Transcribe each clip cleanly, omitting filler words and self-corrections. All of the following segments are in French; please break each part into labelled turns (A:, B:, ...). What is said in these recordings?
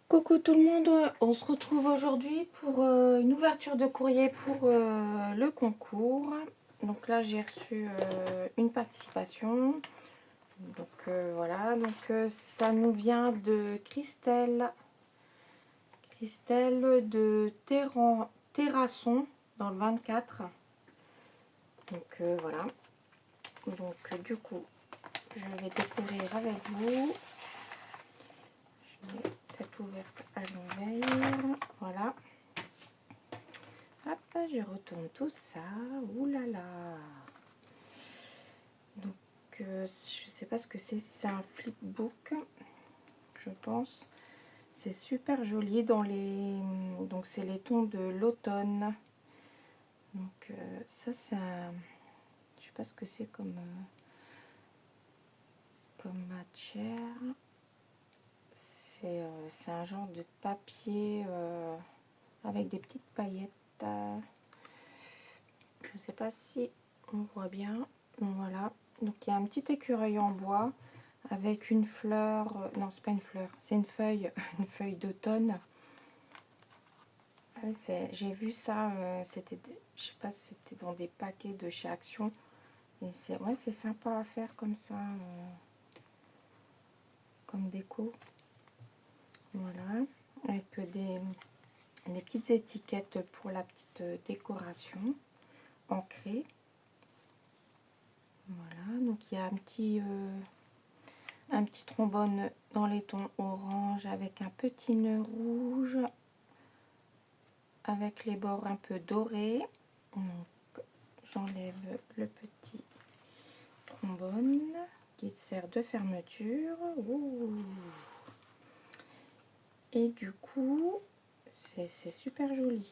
A: Coucou tout le monde, on se retrouve aujourd'hui pour une ouverture de courrier pour le concours. Donc là j'ai reçu une participation. Donc voilà, donc ça nous vient de Christelle. Christelle de Terrasson dans le 24. Donc voilà. Donc du coup je vais découvrir avec vous. Je vais peut-être ouverte à l'envers. Voilà. Hop, je retourne tout ça. Ouh là là. Donc, je sais pas ce que c'est. C'est un flipbook, je pense. C'est super joli dans les. Donc, c'est les tons de l'automne. Donc, ça, c'est un. Je sais pas ce que c'est comme matière. C'est un genre de papier avec des petites paillettes. Je sais pas si on voit bien. Voilà. Donc il y a un petit écureuil en bois avec une fleur. Non, c'est pas une fleur, c'est une feuille, une feuille d'automne. J'ai vu ça. C'était, je sais pas si c'était dans des paquets de chez Action. Et c'est sympa à faire comme ça, comme déco. Voilà. Avec des petites étiquettes pour la petite décoration ancrée. Voilà. Donc il y a un petit trombone dans les tons orange avec un petit nœud rouge avec les bords un peu dorés. Donc j'enlève le petit trombone qui sert de fermeture. Ouh. Et du coup c'est super joli.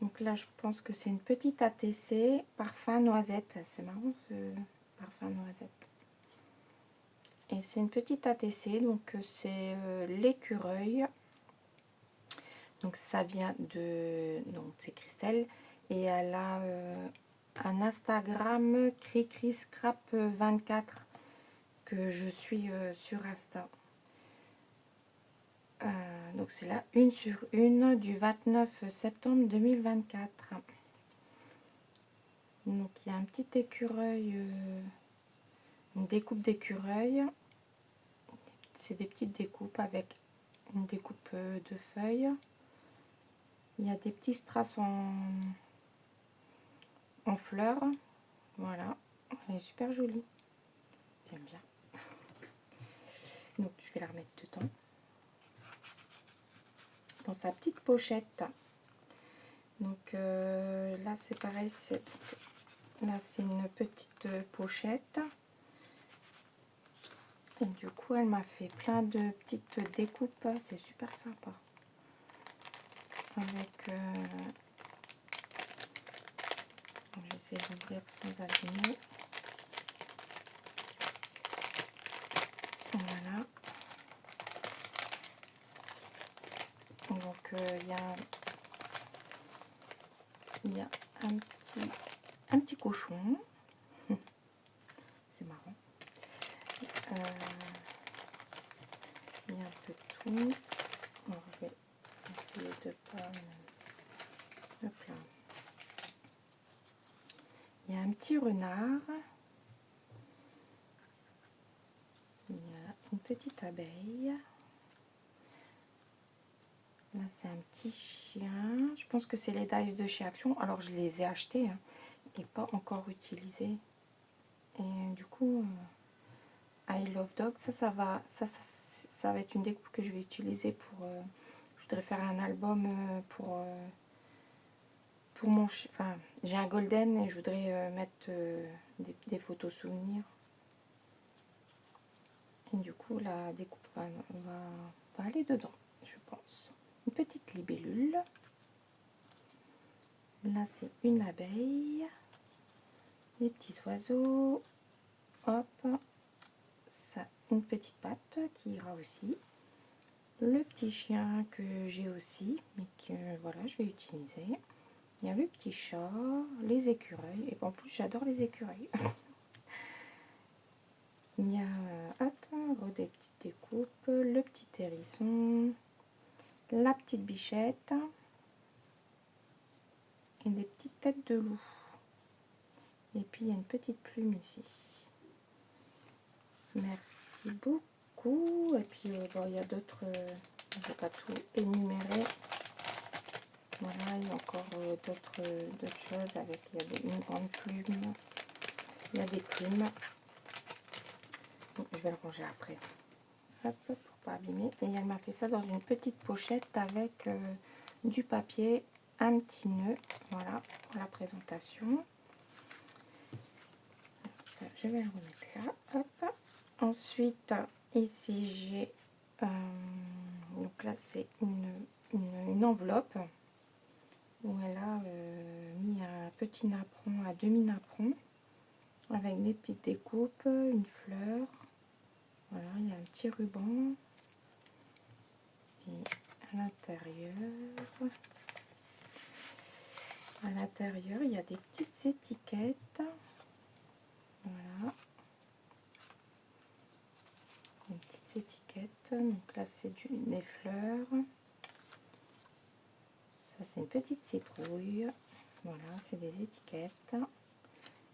A: Donc là je pense que c'est une petite ATC parfum noisette. C'est marrant ce parfum noisette. Et c'est une petite ATC, donc c'est l'écureuil. Donc ça vient de... Donc c'est Christelle. Et elle a un Instagram Cricri Scrap 24 que je suis sur Insta. Donc c'est la 1/1 du 29 septembre 2024. Donc il y a un petit écureuil, une découpe d'écureuil. C'est des petites découpes avec une découpe de feuilles. Il y a des petits strass en fleurs. Voilà, elle est super jolie. J'aime bien. Donc je vais la remettre dedans. Dans sa petite pochette. Donc là c'est pareil. Là c'est une petite pochette. Et du coup elle m'a fait plein de petites découpes. C'est super sympa. Avec... je vais essayer d'ouvrir sans abîmer. Voilà. Donc il y a un petit cochon. C'est marrant. Il y a un peu de tout. Alors, je vais essayer de pas... Hop là. Il y a un petit renard. Il y a une petite abeille. Là, c'est un petit chien. Je pense que c'est les dice de chez Action. Alors, je les ai achetés et pas encore utilisés. Et du coup, I Love Dog, ça va être une découpe que je vais utiliser pour... je voudrais faire un album pour mon chien. Enfin, j'ai un golden et je voudrais mettre des photos souvenirs. Et du coup, la découpe va aller dedans, je pense. Une petite libellule. Là, c'est une abeille. Des petits oiseaux. Hop. Ça, une petite patte qui ira aussi. Le petit chien que j'ai aussi, mais que voilà, je vais utiliser. Il y a le petit chat, les écureuils. Et en plus, j'adore les écureuils. Il y a hop, des petites découpes, le petit hérisson, la petite bichette et des petites têtes de loup. Et puis il y a une petite plume ici. Merci beaucoup. Et puis bon, il y a d'autres, je ne vais pas tout énumérer. Voilà, il y a encore d'autres choses avec, il y a une grande plume, il y a des plumes. Donc, je vais le ranger après. Hop, pour pas abîmer. Et elle m'a fait ça dans une petite pochette avec du papier, un petit nœud. Voilà, pour la présentation. Ça, je vais le remettre là. Hop. Ensuite, ici, j'ai... donc là, c'est une enveloppe où elle a mis un petit napperon à demi-napperon avec des petites découpes, une fleur. Voilà, il y a un petit ruban. Et à l'intérieur, il y a des petites étiquettes. Voilà. Des petites étiquettes. Donc là, c'est des fleurs. Ça, c'est une petite citrouille. Voilà, c'est des étiquettes.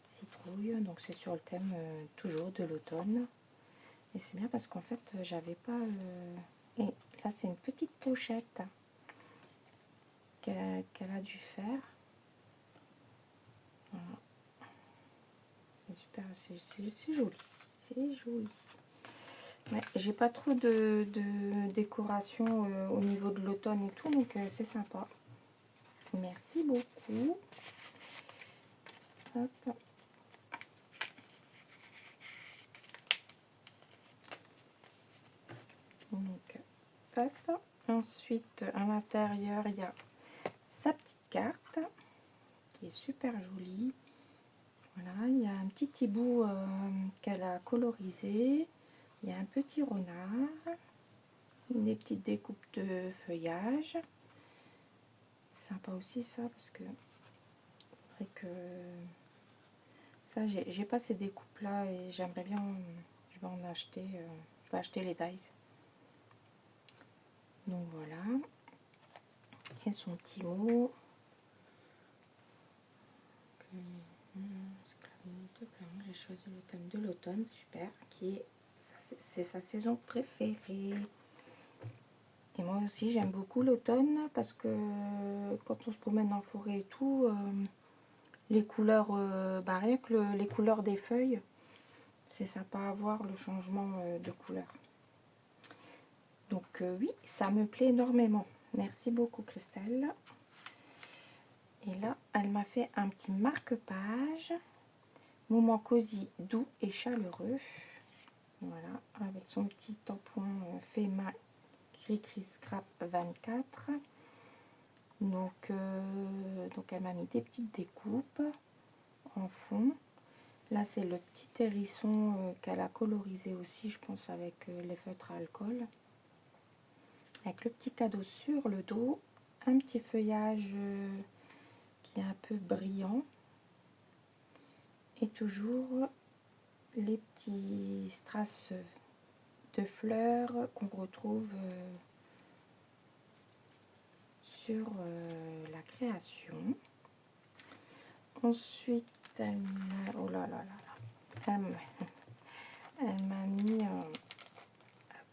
A: Citrouille, donc c'est sur le thème toujours de l'automne. Et c'est bien parce qu'en fait, j'avais pas... Et là, c'est une petite pochette qu'elle a dû faire. Voilà. C'est super, c'est joli. C'est joli. Ouais, j'ai pas trop de décoration au niveau de l'automne et tout, donc c'est sympa. Merci beaucoup. Hop. Donc, hop. Ensuite, à l'intérieur, il y a sa petite carte qui est super jolie. Voilà, il y a un petit hibou qu'elle a colorisé. Il y a un petit renard. Des petites découpes de feuillage. Sympa aussi ça, parce que faudrait que ça, j'ai pas ces découpes là et j'aimerais bien, je vais en acheter, je vais acheter les dies. Donc voilà, et son petit mot. J'ai choisi le thème de l'automne, super, qui est, c'est sa saison préférée. Et moi aussi j'aime beaucoup l'automne parce que quand on se promène en forêt et tout, les couleurs, bah rien que les couleurs des feuilles, c'est sympa à voir le changement de couleur. Donc oui, ça me plaît énormément. Merci beaucoup Christelle. Et là, elle m'a fait un petit marque-page. Moment cosy, doux et chaleureux. Voilà, avec son petit tampon fait main Cricri Scrap 24. Donc elle m'a mis des petites découpes en fond. Là, c'est le petit hérisson qu'elle a colorisé aussi, je pense, avec les feutres à alcool. Avec le petit cadeau sur le dos. Un petit feuillage qui est un peu brillant. Et toujours les petits strass de fleurs qu'on retrouve sur la création. Ensuite, elle m'a... Oh là là là là. Elle m'a mis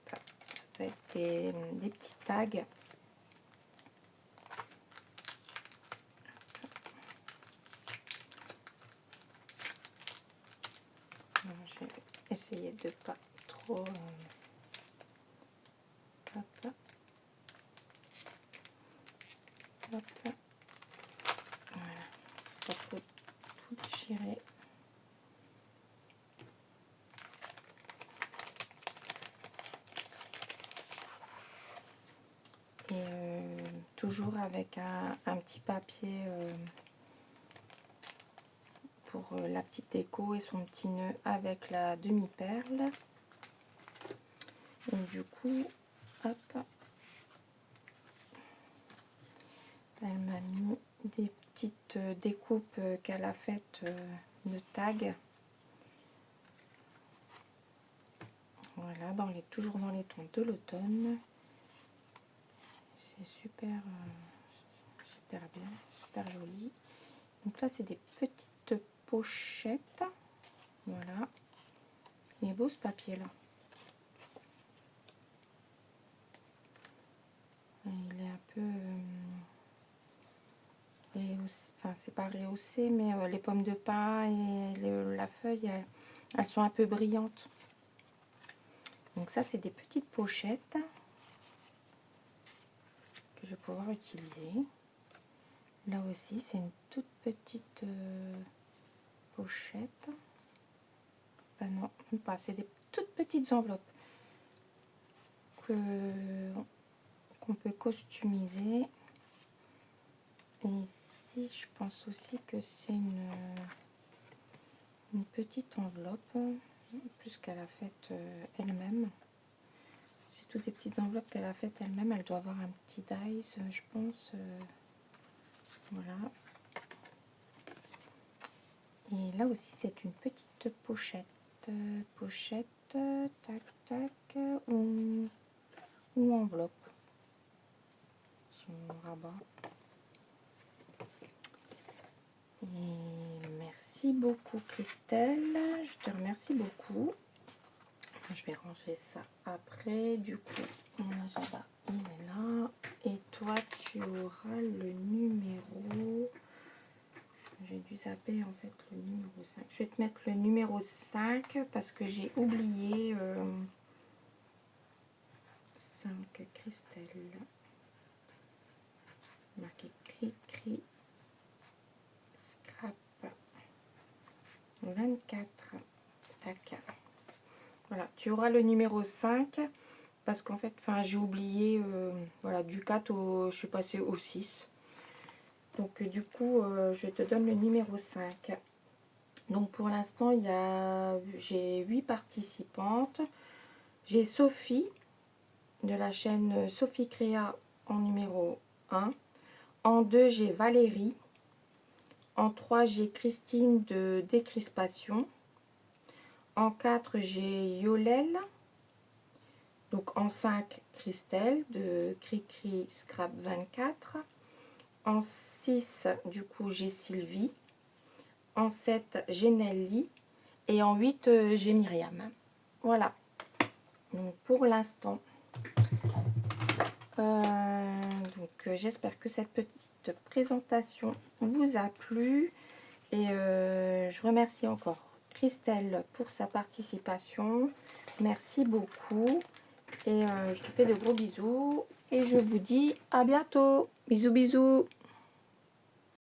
A: ça va être des petits tags. Alors, je vais essayer de pas trop... hop. Hop. Voilà. Pas trop tout déchirer. Et toujours avec un petit papier pour la petite déco et son petit nœud avec la demi-perle. Et du coup, hop, elle m'a mis des petites découpes qu'elle a faites de tags. Voilà, toujours dans les tons de l'automne. C'est super, super bien, super joli. Donc là, c'est des petites pochettes. Voilà. Il est beau ce papier là. Il est un peu... enfin, c'est pas rehaussé, mais les pommes de pin et la feuille, elles sont un peu brillantes. Donc ça, c'est des petites pochettes que je vais pouvoir utiliser. Là aussi, c'est une toute petite pochette. Enfin non, même pas. C'est des toutes petites enveloppes qu'on peut customiser. Et ici, je pense aussi que c'est une petite enveloppe, plus qu'elle a faite elle-même. C'est toutes des petites enveloppes qu'elle a faites elle-même. Elle doit avoir un petit dice, je pense. Voilà. Et là aussi, c'est une petite pochette. Pochette, tac, tac, ou enveloppe. Son rabat. Et merci beaucoup, Christelle. Je te remercie beaucoup. Je vais ranger ça après. Du coup, mon agenda, il est là. Et toi, tu auras le numéro... J'ai dû zapper en fait le numéro 5. Je vais te mettre le numéro 5 parce que j'ai oublié 5 Christelle. Marqué cri scrap 24. Tac. Voilà, tu auras le numéro 5 parce qu'en fait, j'ai oublié voilà, du 4 au, je suis passée au 6. Donc du coup, je te donne le numéro 5. Donc pour l'instant, j'ai 8 participantes. J'ai Sophie de la chaîne Sophie Créa en numéro 1. En 2, j'ai Valérie. En 3, j'ai Christine de Décrispation. En 4, j'ai Yolelle. Donc en 5, Christelle de Cricri Scrap 24. En 6, du coup, j'ai Sylvie. En 7, j'ai Nelly. Et en 8, j'ai Myriam. Voilà. Donc pour l'instant. J'espère que cette petite présentation vous a plu. Et je remercie encore Christelle pour sa participation. Merci beaucoup. Et je te fais de gros bisous. Et je vous dis à bientôt. Bisous, bisous.